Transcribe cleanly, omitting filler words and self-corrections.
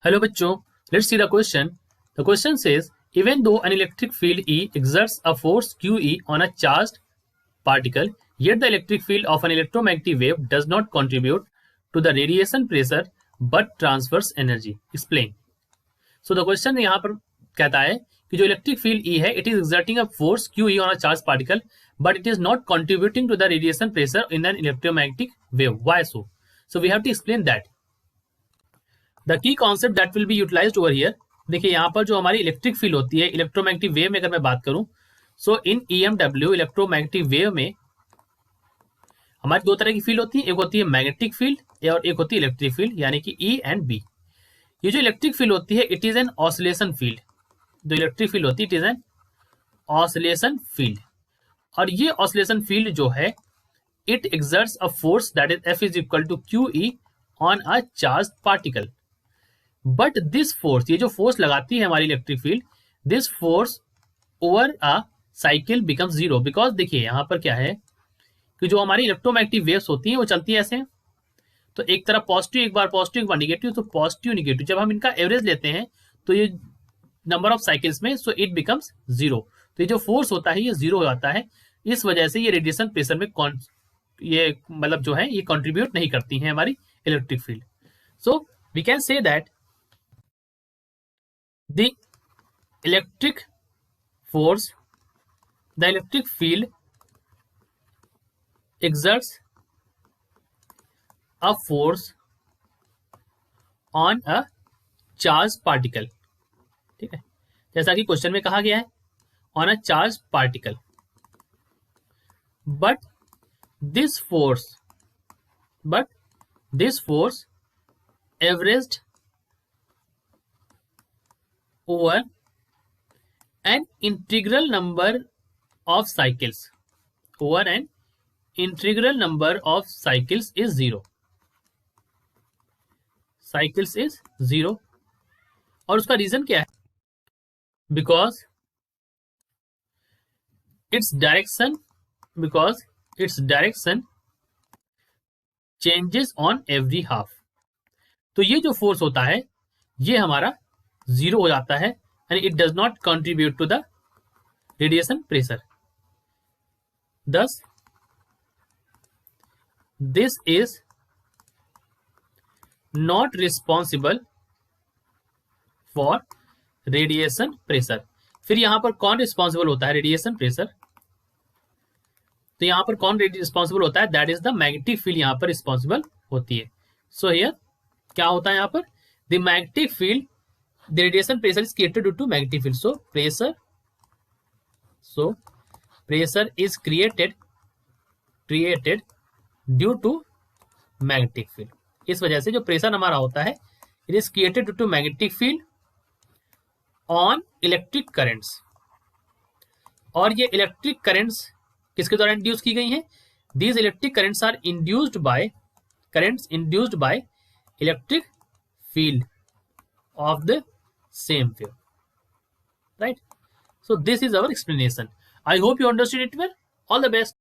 Hello बच्चों, let's see the question. The question says, even though an electric field E exerts a force QE on a charged particle, yet the electric field of an electromagnetic wave does not contribute to the radiation pressure but transfers energy. Explain. So the question यहाँ पर कहता है कि जो electric field E है, it is exerting a force QE on a charged particle, but it is not contributing to the radiation pressure in an electromagnetic wave. Why so? So we have to explain that. The key concept that will be utilized over here. देखिए यहाँ पर जो हमारी electric field होती है electromagnetic wave में अगर मैं बात करूं, सो इन EMW इलेक्ट्रोमैग्नेटिक वेव में हमारी दो तरह की फील्ड होती है. एक होती है मैग्नेटिक फील्ड और एक होती है इलेक्ट्रिक फील्ड, यानी कि E एंड B. ये जो इलेक्ट्रिक फील्ड होती है it is an oscillation field. जो इलेक्ट्रिक फील्ड होती है it is an oscillation field. और ये ऑसिलेशन फील्ड जो है it exerts a force that is F is equal to QE on a charge particle. But this force, ये जो force लगाती है हमारी electric field, this force over a cycle becomes zero. Because देखिए यहाँ पर क्या है कि जो हमारी इलेक्ट्रोमैग्नेटिक वेव्स होती हैं वो चलती है ऐसे. तो एक तरफ पॉजिटिव, एक बार पॉजिटिव, एक बार निगेटिव. तो पॉजिटिव निगेटिव जब हम इनका एवरेज लेते हैं तो ये नंबर ऑफ साइकिल्स में, सो इट बिकम्स जीरो. तो ये जो फोर्स होता है ये जीरो हो जाता है. इस वजह से ये रेडिएशन प्रेशर में ये मतलब जो है ये कॉन्ट्रीब्यूट नहीं करती है हमारी electric field. So we can say that the electric force, the electric field exerts a force on a charged particle. ठीक है, जैसा कि क्वेश्चन में कहा गया है, on a charged particle. But this force averaged over an integral number of cycles. Over an integral number of cycles is zero. Cycles is zero. और उसका रीजन क्या है? Because its direction changes on every half. तो ये जो force होता है ये हमारा जीरो हो जाता है and it does not contribute to the radiation pressure. Thus this is not responsible for radiation pressure. फिर यहां पर कौन रिस्पॉन्सिबल होता है रेडिएशन प्रेशर? तो यहां पर कौन रिस्पॉन्सिबल होता है? That is the magnetic field यहां पर रिस्पॉन्सिबल होती है. सो हियर क्या होता है यहां पर? The magnetic field, the radiation pressure is created due to magnetic field. So pressure is created due to magnetic field. इस वजह से जो प्रेशर हमारा होता है it is created due to magnetic field on electric currents. और ये electric currents किसके द्वारा इंड्यूस की गई हैं? These electric currents are induced by electric field of the same wave, right? So this is our explanation. I hope you understood it well. All the best.